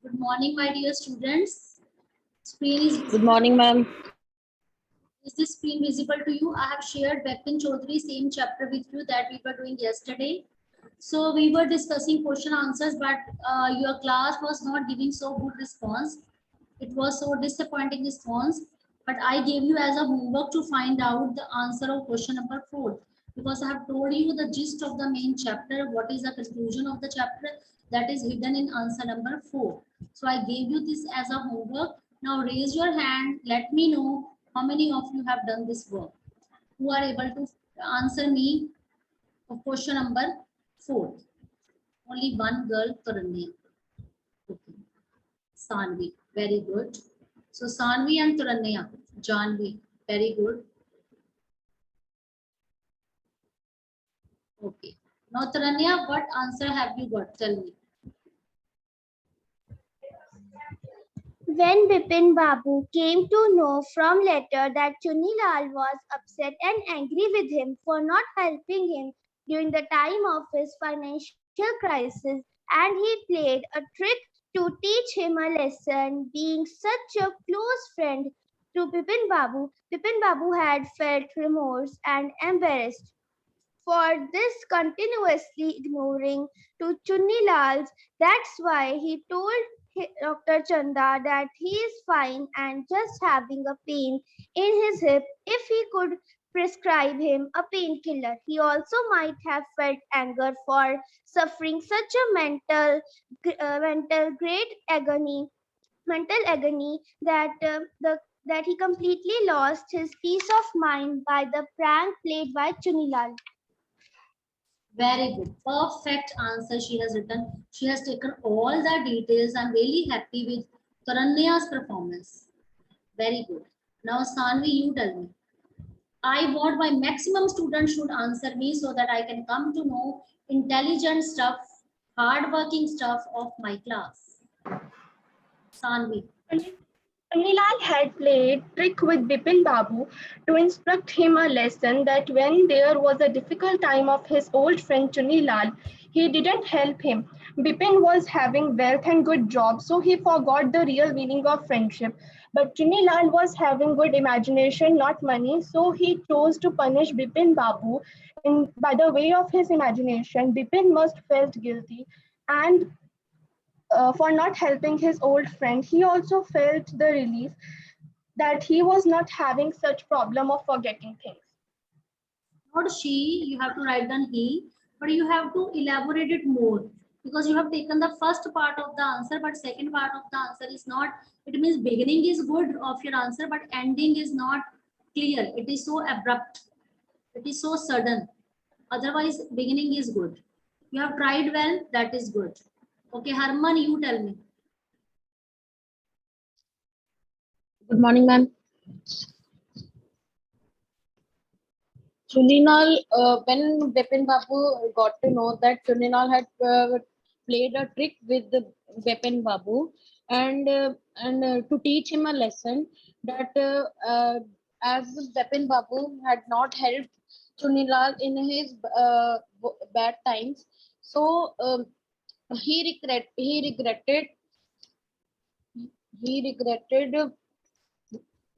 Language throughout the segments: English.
Good morning, my dear students. Screen is Good morning, ma'am. Is this screen visible to you? I have shared Bipin Chaudhary same chapter with you that we were doing yesterday. So we were discussing question answers, but your class was not giving so good response. It was so disappointing response. But I gave you as a homework to find out the answer of question number 4, because I have told you the gist of the main chapter. What is the conclusion of the chapter that is hidden in answer number 4. So I gave you this as a homework. Now raise your hand. Let me know how many of you have done this work. Who are able to answer me of question number 4? Only one girl, Taranya. Okay. Sanvi, very good. So Sanvi and Taranya, Janvi, very good. Okay. Now Taranya, what answer have you got? Tell me. When Bipin Babu came to know from letter that Chunilal was upset and angry with him for not helping him during the time of his financial crisis, and he played a trick to teach him a lesson, being such a close friend to Bipin Babu had felt remorse and embarrassed for this continuously ignoring to Chunnilal's. That's why he told Dr. Chanda that he is fine and just having a pain in his hip if he could prescribe him a painkiller. He also might have felt anger for suffering such a mental great agony mental agony that he completely lost his peace of mind by the prank played by Chunilal. Very good. Perfect answer she has written. She has taken all the details. I'm really happy with Taranya's performance. Very good. Now, Sanvi, you tell me. I want my maximum students should answer me so that I can come to know intelligent stuff, hardworking stuff of my class. Sanvi. Chunilal had played trick with Bipin Babu to instruct him a lesson that when there was a difficult time of his old friend Chunilal, he didn't help him. Bipin was having wealth and good job, so he forgot the real meaning of friendship. But Chunilal was having good imagination, not money, so he chose to punish Bipin Babu by the way of his imagination. Bipin must felt guilty and for not helping his old friend. He also felt the relief that he was not having such problem of forgetting things. Not she, you have to write down he, but you have to elaborate it more, because you have taken the first part of the answer, but second part of the answer is not. It means beginning is good of your answer, but ending is not clear. It is so abrupt. It is so sudden. Otherwise, beginning is good. You have tried well, that is good. Okay, Harman, you tell me. Good morning, ma'am. Chuninal, when Bipin Babu got to know that Chuninal had played a trick with the Bipin Babu and to teach him a lesson that as Bipin Babu had not helped Chuninal in his bad times, so he regretted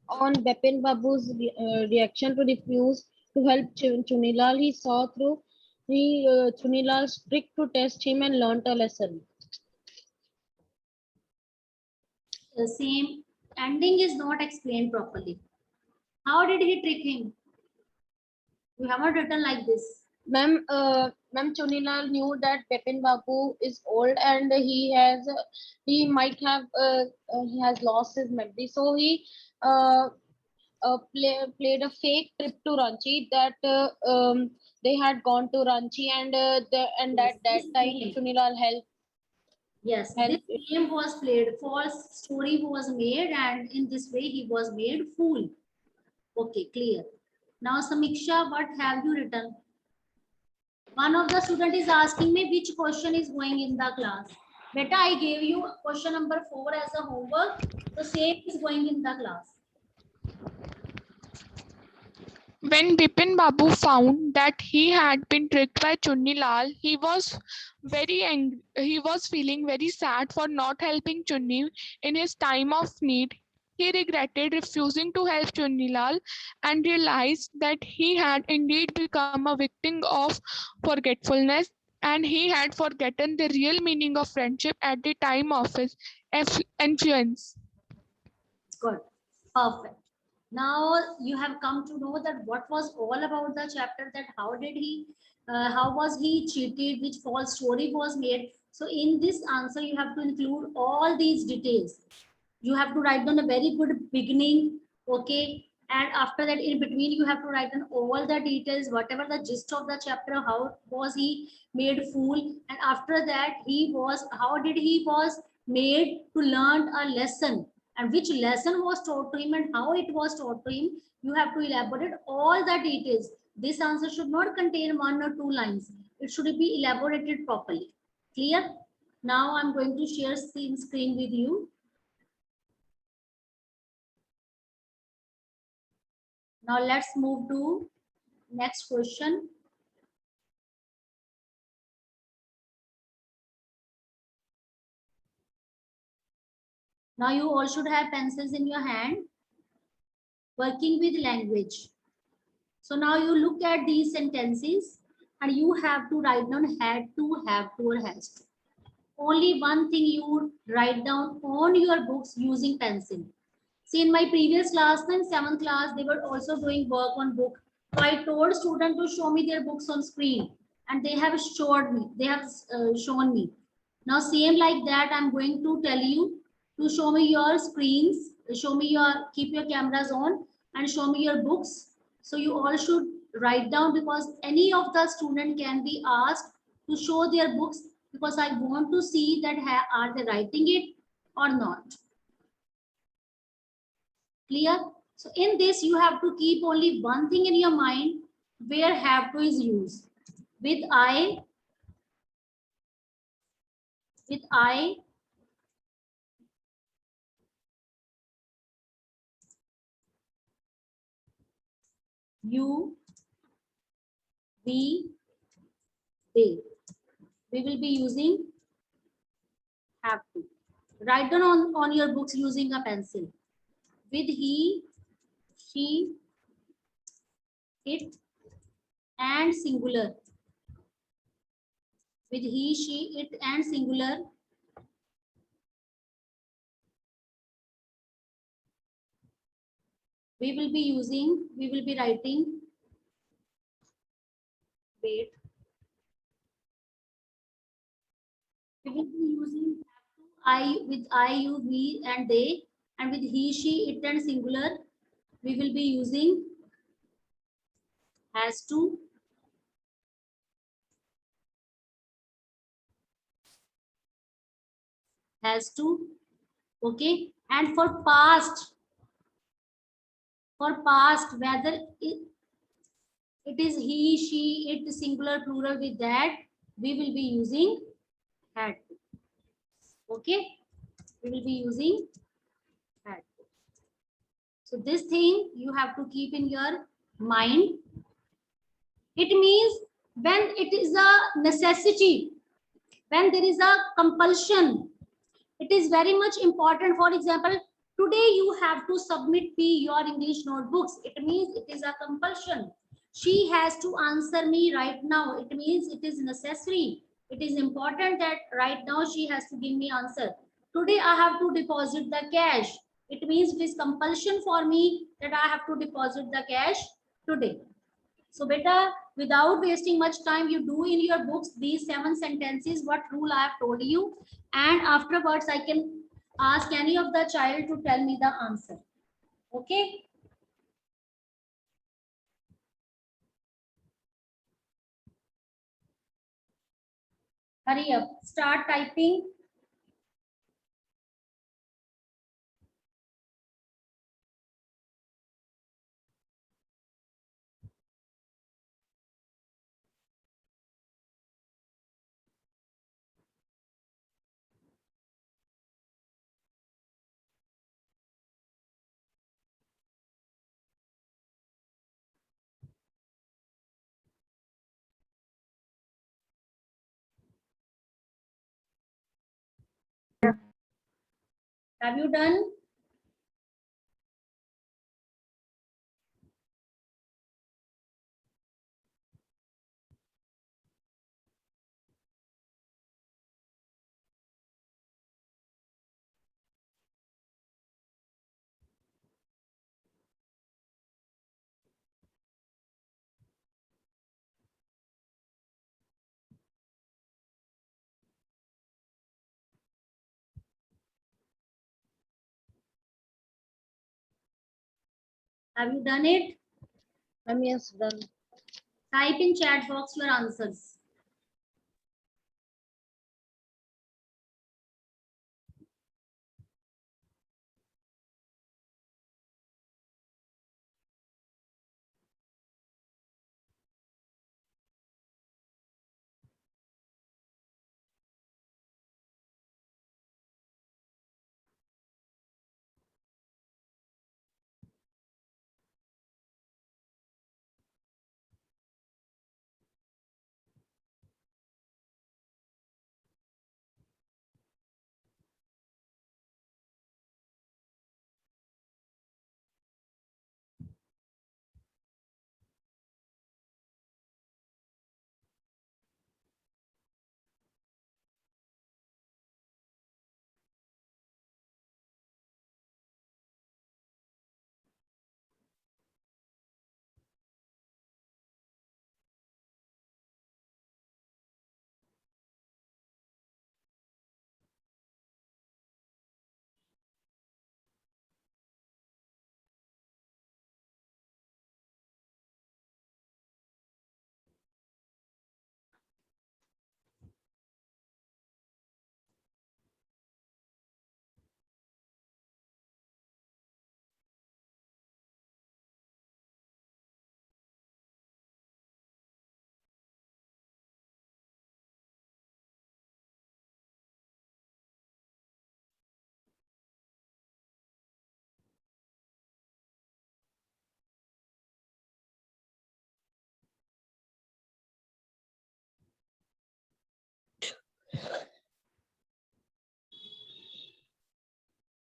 on Bipin Babu's reaction to refuse to help Chunilal. He saw through Chunilal's trick to test him and learnt a lesson. The same ending is not explained properly. How did he trick him? You haven't written like this. Ma'am, Chunilal knew that Bipin Babu is old and he might have he has lost his memory, so he uh, played a fake trip to Ranchi that they had gone to Ranchi and Yes, at that this time game. Chunilal Yes, this helped. game was played. False story was made, and in this way he was made fool. Okay, clear. Now, Samiksha, what have you written? One of the student is asking me which question is going in the class. Beta, I gave you question number 4 as a homework. The same is going in the class. When Bipin Babu found that he had been tricked by Chunni Lal, he was very angry. He was feeling very sad for not helping Chunni in his time of need. He regretted refusing to help Chunni Lal and realized that he had indeed become a victim of forgetfulness, and he had forgotten the real meaning of friendship at the time of his influence. Good. Perfect. Now you have come to know that what was all about the chapter, that how was he cheated, which false story was made. So in this answer, you have to include all these details. You have to write down a very good beginning, okay? And after that, in between, you have to write down all the details, whatever the gist of the chapter, how was he made fool, and after that, how did he was made to learn a lesson, and which lesson was taught to him and how it was taught to him. You have to elaborate all the details. This answer should not contain 1 or 2 lines. It should be elaborated properly. Clear? Now I'm going to share screen with you. Now let's move to next question. Now you all should have pencils in your hand. Working with language. So now you look at these sentences and you have to write down had to, have to, or has to. Only one thing you write down on your books using pencil. See, in my previous class, in 7th class, they were also doing work on book. So I told students to show me their books on screen, and they have showed me. They have shown me. Now, same like that, I'm going to tell you to show me your screens, keep your cameras on, and show me your books. So you all should write down, because any of the student can be asked to show their books, because I want to see that are they writing it or not. Clear? So in this, you have to keep only one thing in your mind, where have to is used. With I, you, we, they. We will be using have to. Write down on your books using a pencil. With he, she, it, and singular. With he, she, it, and singular. We will be writing, wait. We will be using have to, I, with I, you, we, and they, and with he, she, it, and singular, we will be using has to, okay. And for past, whether it is he, she, it, singular, plural, with that, we will be using had to, okay. We will be using had to. So this thing you have to keep in your mind. It means when it is a necessity, when there is a compulsion, it is very much important. For example, today you have to submit your English notebooks. It means it is a compulsion. She has to answer me right now. It means it is necessary. It is important that right now she has to give me answer. Today I have to deposit the cash. It means it is compulsion for me that I have to deposit the cash today. So beta, without wasting much time, you do in your books these 7 sentences, what rule I have told you. And afterwards, I can ask any of the child to tell me the answer. Okay. Hurry up. Start typing. Have you done? Have you done it? Yes, done. Type in chat box your answers.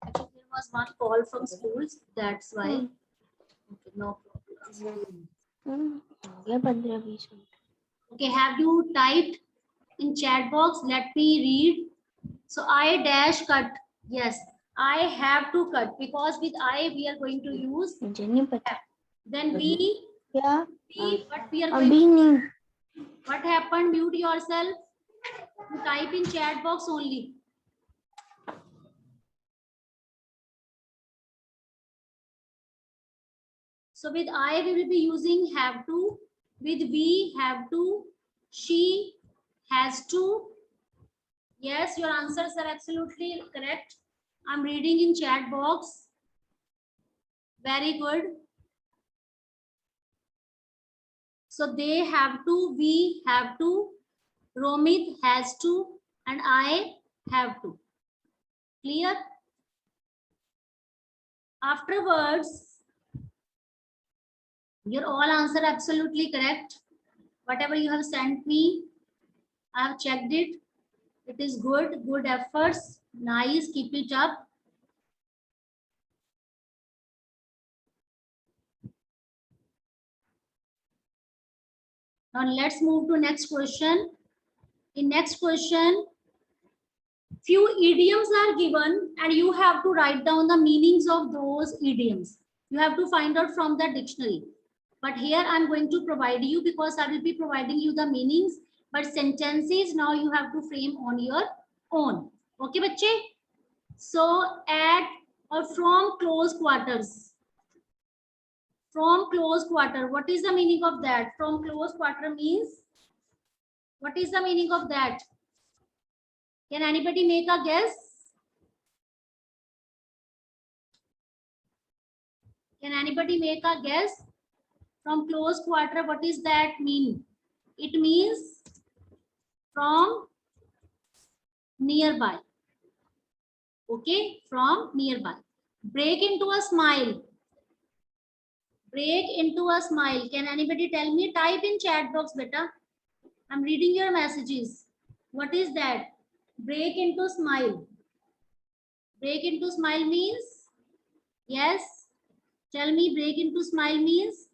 Actually, there was one call from schools. That's why. Okay, no problem. ये 15-20 minute. Okay, have you typed in chat box? Let me read. So I dash cut. Yes, I have to cut because with I we are going to use. मुझे नहीं पता. Then we, क्या? what we are going अभी नहीं. What happened? Mute yourself. You type in chat box only. So with I we will be using have to. With we have to. She has to. Yes, your answers are absolutely correct. I'm reading in chat box. Very good. So they have to, we have to, Romit has to, and I have to. Clear? Afterwards, your all answer absolutely correct. Whatever you have sent me, I have checked it. It is good, good efforts. Nice, keep it up. Now let's move to next question. In next question, few idioms are given and you have to write down the meanings of those idioms. You have to find out from the dictionary. But here I'm going to provide you because I will be providing you the meanings. But sentences now you have to frame on your own. Okay, bache? So at or from close quarters. From close quarter. What is the meaning of that? From close quarter means, what is the meaning of that? Can anybody make a guess? Can anybody make a guess? From close quarter, what is that mean? It means from nearby. Okay, from nearby. Break into a smile. Break into a smile. Can anybody tell me? Type in chat box, beta. I'm reading your messages. What is that? Break into smile. Break into smile means? Yes. Tell me, break into smile means?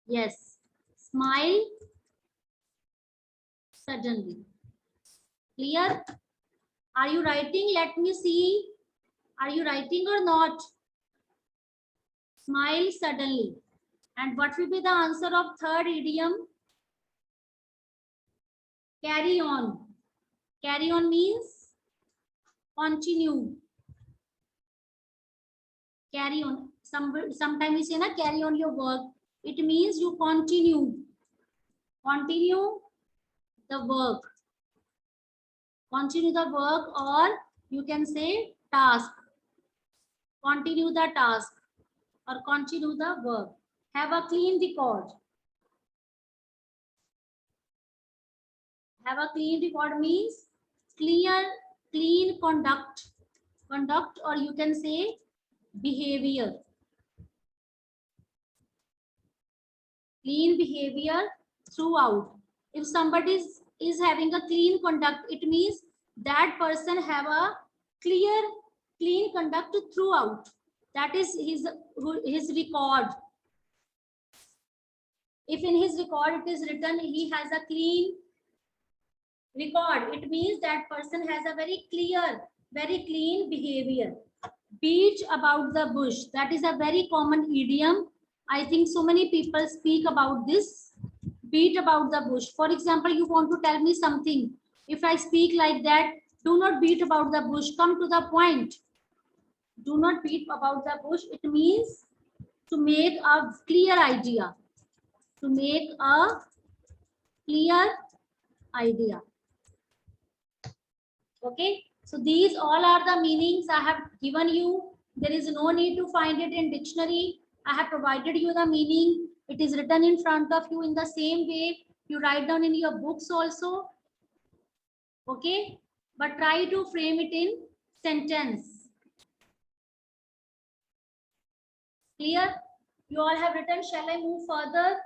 Yes. Smile suddenly. Clear? Are you writing? Let me see. Are you writing or not? Smile suddenly. And what will be the answer of third idiom? Carry on. Carry on means continue. Carry on. Sometimes we say na, carry on your work. It means you continue. Continue the work. Continue the work, or you can say task. Continue the task or continue the work. Have a clean record. Have a clean record means clean conduct. Conduct, or you can say behavior. Clean behavior throughout. If somebody is having a clean conduct, it means that person have a clean conduct throughout. That is his record. If in his record it is written he has a clean record, it means that person has a very clean behavior. Beat about the bush. That is a very common idiom. I think so many people speak about this. Beat about the bush. For example, you want to tell me something. If I speak like that, do not beat about the bush. Come to the point. Do not beat about the bush. It means to make a clear idea. To make a clear idea. Okay. So these all are the meanings I have given you. There is no need to find it in dictionary. I have provided you the meaning. It is written in front of you in the same way. You write down in your books also. Okay. But try to frame it in sentence. Clear? You all have written. Shall I move further?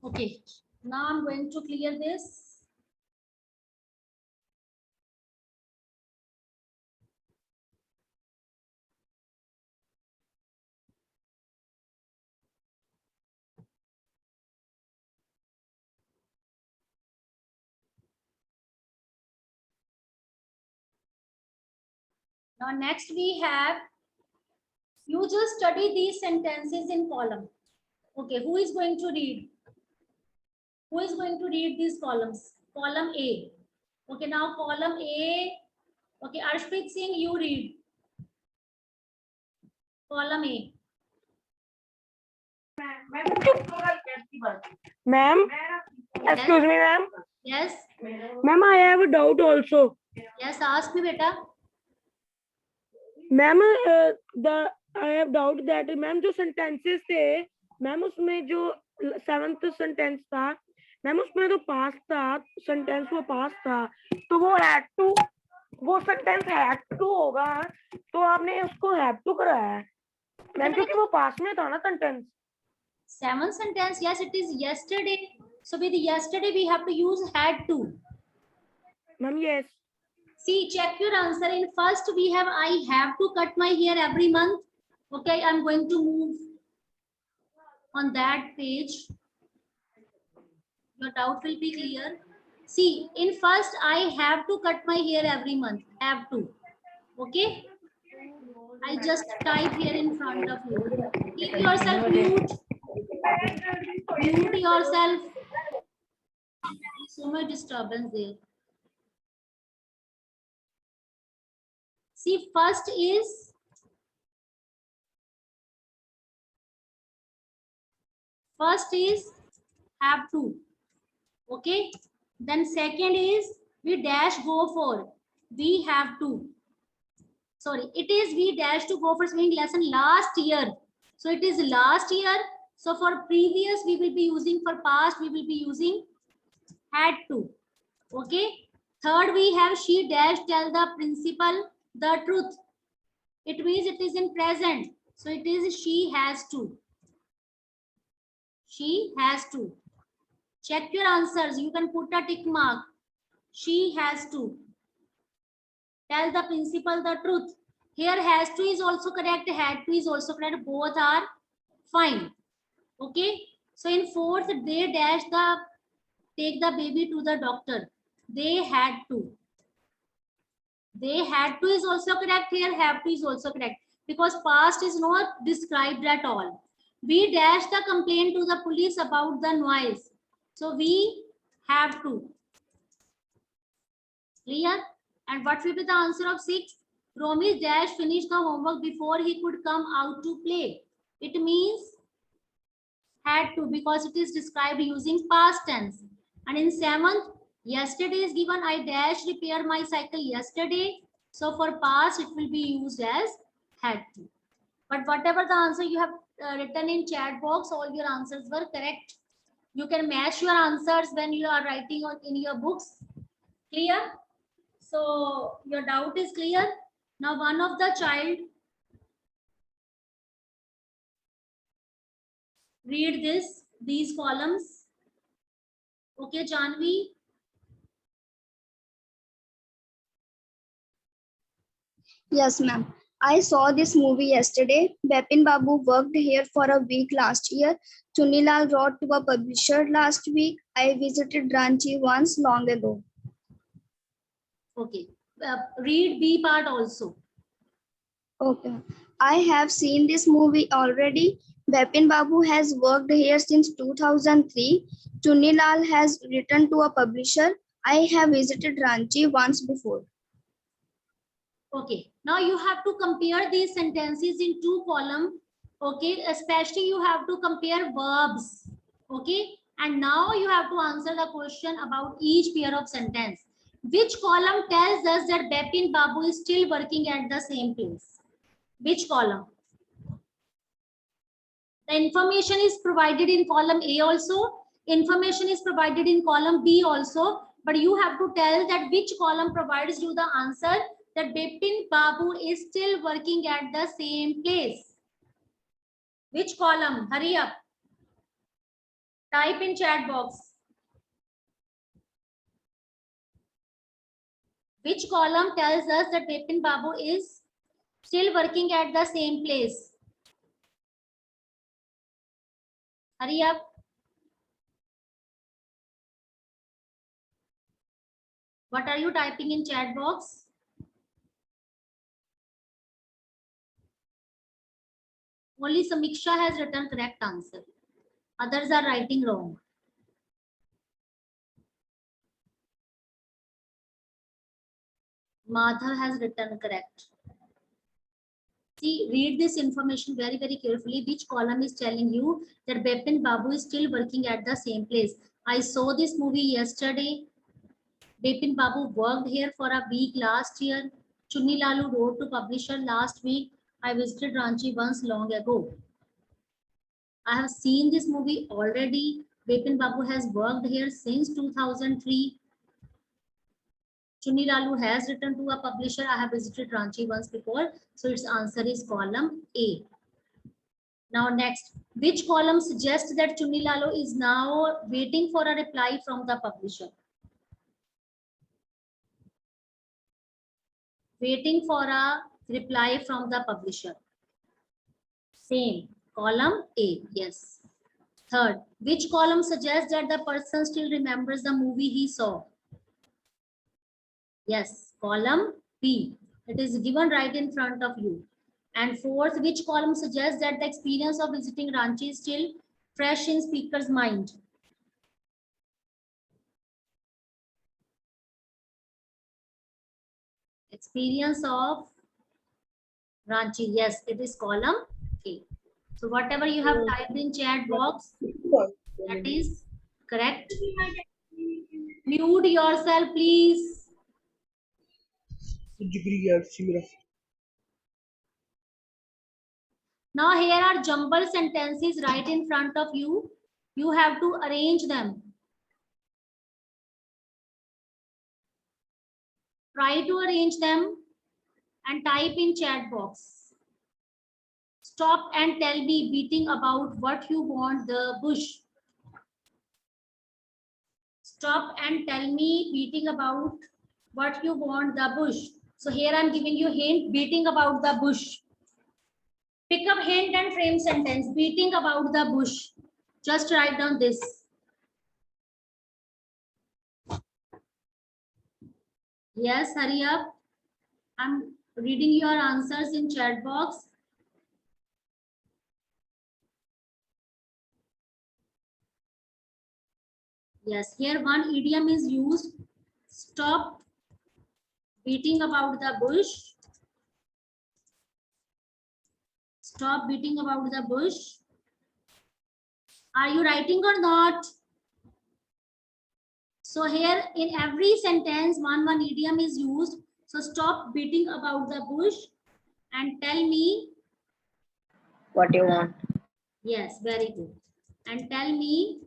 Okay. Now I'm going to clear this. Now next we have, you just study these sentences in column. Okay, who is going to read? Who is going to read these columns? Column A. Okay, now column A. Okay, Arshpreet Singh, you read. Column A. Ma'am, Yes. excuse me, ma'am. Yes. Ma'am, I have a doubt also. Yes, ask me, beta. Ma'am I have doubt that ma'am जो sentences थे ma'am उसमें जो 7th sentence था ma'am उसमें तो पास था sentence वो पास था तो वो हैड टू वो सेंटेंस हैड टू होगा तो आपने उसको हैव टू कराया है मैम क्योंकि वो पास में था ना sentence 7th sentence, yes, it is yesterday. So with yesterday we have to use had to. Ma'am yes See, check your answer. In first we have I have to cut my hair every month. Okay, I'm going to move on that page. Your doubt will be clear. See, in first I have to cut my hair every month. Have to. Okay. I just type here in front of you. Keep yourself mute. Mute yourself. So much disturbance there. See, first is have to. Okay. Then second is we dash go for. We have to. sorry, it is we dash to go for swimming lesson last year. So it is last year. So for previous, we will be using, for past, we will be using had to. Okay. Third, we have she dash tell the principal the truth. It means it is in present. So it is she has to. She has to. Check your answers. You can put a tick mark. She has to. Tell the principal the truth. Here has to is also correct. Had to is also correct. Both are fine. Okay. So in fourth, they dash the take the baby to the doctor. They had to. They had to is also correct. Here have to is also correct because past is not described at all. We dash the complaint to the police about the noise. So we have to. Clear? And what will be the answer of 6? Romy dash finished the homework before he could come out to play. It means had to because it is described using past tense. And in 7th, yesterday is given. I dash repair my cycle yesterday. So for past, it will be used as had to. But whatever the answer you have written in chat box, all your answers were correct. You can match your answers when you are writing on in your books. Clear? So your doubt is clear. Now one of the child read these columns. Okay, Janvi. Yes, ma'am. I saw this movie yesterday. Bipin Babu worked here for a week last year. Chunilal wrote to a publisher last week. I visited Ranchi once long ago. Okay. Read B part also. Okay. I have seen this movie already. Bipin Babu has worked here since 2003. Chunilal has written to a publisher. I have visited Ranchi once before. Okay. Now you have to compare these sentences in 2 columns. Okay. Especially you have to compare verbs. Okay. And now you have to answer the question about each pair of sentence. Which column tells us that Bipin Babu is still working at the same place? Which column? The information is provided in column A also. Information is provided in column B also. But you have to tell that which column provides you the answer that Bipin Babu is still working at the same place. Which column? Hurry up. Type in chat box. Which column tells us that Bipin Babu is still working at the same place? Hurry up. What are you typing in chat box? Only Samiksha has written correct answer. Others are writing wrong. Madhav has written correct. See, read this information very, very carefully. Which column is telling you that Bipin Babu is still working at the same place? I saw this movie yesterday. Bipin Babu worked here for a week last year. Chunni Lalu wrote to publisher last week. I visited Ranchi once long ago. I have seen this movie already. Bipin Babu has worked here since 2003. Chunni Lalu has written to a publisher. I have visited Ranchi once before. So its answer is column A. Now next, which column suggests that Chunni Lalu is now waiting for a reply from the publisher? Waiting for a reply from the publisher. Same, column A, yes. Third, which column suggests that the person still remembers the movie he saw? Yes, column B. It is given right in front of you. And fourth, which column suggests that the experience of visiting Ranchi is still fresh in speaker's mind? Experience of Ranchi. Yes, it is column A. So whatever you have typed in chat box, that is correct. Mute yourself, please. Now here are jumbled sentences right in front of you. You have to arrange them. Try to arrange them and type in chat box. Stop and tell me beating about what you want the bush. Stop and tell me beating about what you want the bush. So here I'm giving you hint, beating about the bush. Pick up hint and frame sentence, beating about the bush. Just write down this. Yes, hurry up. I'm reading your answers in chat box. Yes, here one idiom is used. Stop beating about the bush. Stop beating about the bush. Are you writing or not? So here in every sentence, one idiom is used. So stop beating about the bush and tell me what you want. Yes, very good. And tell me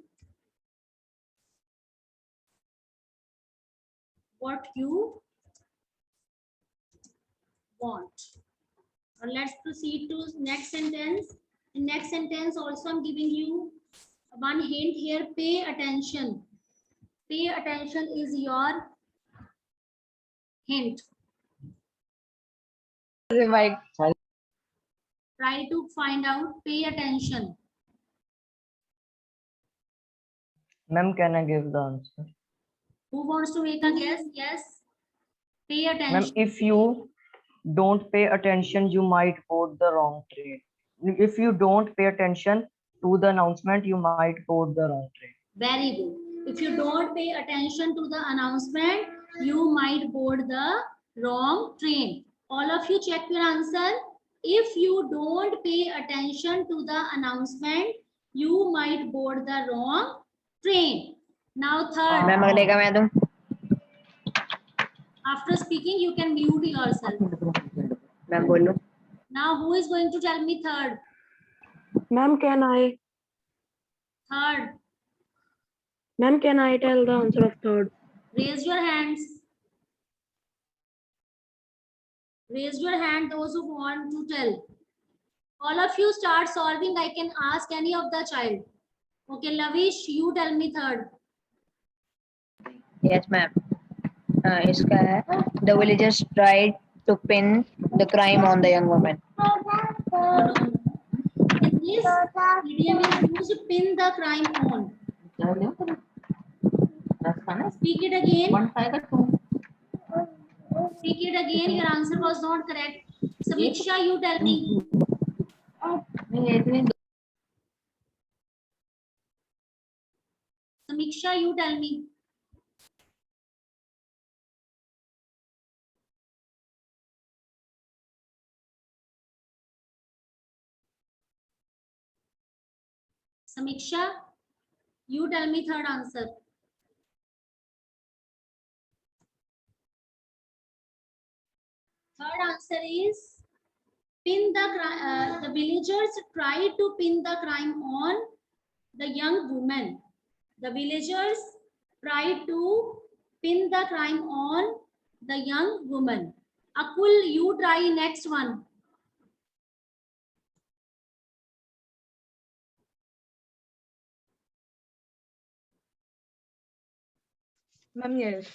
what you want. Now let's proceed to next sentence. In next sentence also I'm giving you one hint here. Pay attention. Pay attention is your hint. Try to find out. Pay attention. Ma'am, can I give the answer? Who wants to make a guess? Yes. Pay Ma'am, attention. if you don't pay attention, you might board the wrong train. If you don't pay attention to the announcement, you might board the wrong train. Very good. If you don't pay attention to the announcement, you might board the wrong train. All of you check your answer. If you don't pay attention to the announcement, you might board the wrong train. Now third. Ma'am, अगले का मैं दूं? After speaking, you can mute yourself. Ma'am, बोलूं? Now who is going to tell me third? Ma'am, can I? Third. Ma'am, can I tell the answer of third? Raise your hands. Raise your hand, those who want to tell. All of you start solving. I can ask any of the child. Okay, Lavish, you tell me third. Yes, ma'am. इसका है the villagers tried to pin the crime on the young woman. In this idiom is used to pin the crime on. Speak it again. Speak it again. Your answer was not correct. Samiksha, you tell me. Samiksha, you tell me. Samiksha, you tell me third answer. Third answer is pin the villagers tried to pin the crime on the young woman. The villagers tried to pin the crime on the young woman. Akul, you try next one. Ma'am, yes.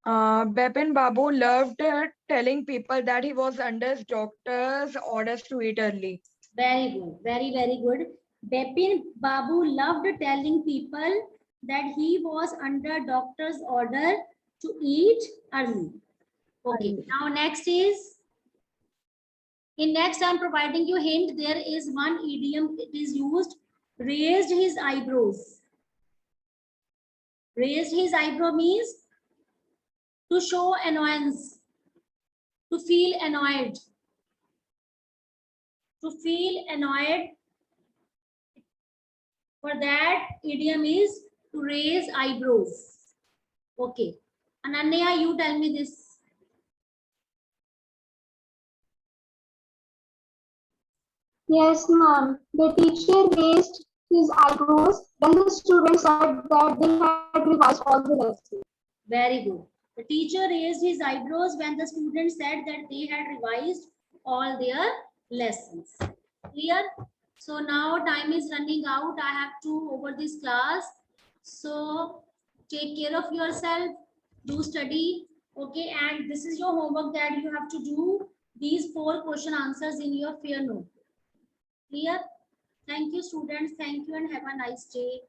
Bipin Babu loved telling people that he was under his doctor's orders to eat early. Very good. Very, very good. Bipin Babu loved telling people that he was under doctor's order to eat early. Okay. Now next is, in next I'm providing you hint. There is one idiom. It is used. Raised his eyebrows. Raised his eyebrow means to show annoyance, to feel annoyed. To feel annoyed. For that, idiom is to raise eyebrows. Okay. Ananya, you tell me this. Yes, ma'am. The teacher raised his eyebrows when the students said that they had revised all the lessons. Very good. The teacher raised his eyebrows when the students said that they had revised all their lessons. Clear? So now time is running out. I have to over this class. So take care of yourself. Do study. Okay. And this is your homework that you have to do these 4 question answers in your fair notebook. Clear? Thank you, students. Thank you and have a nice day.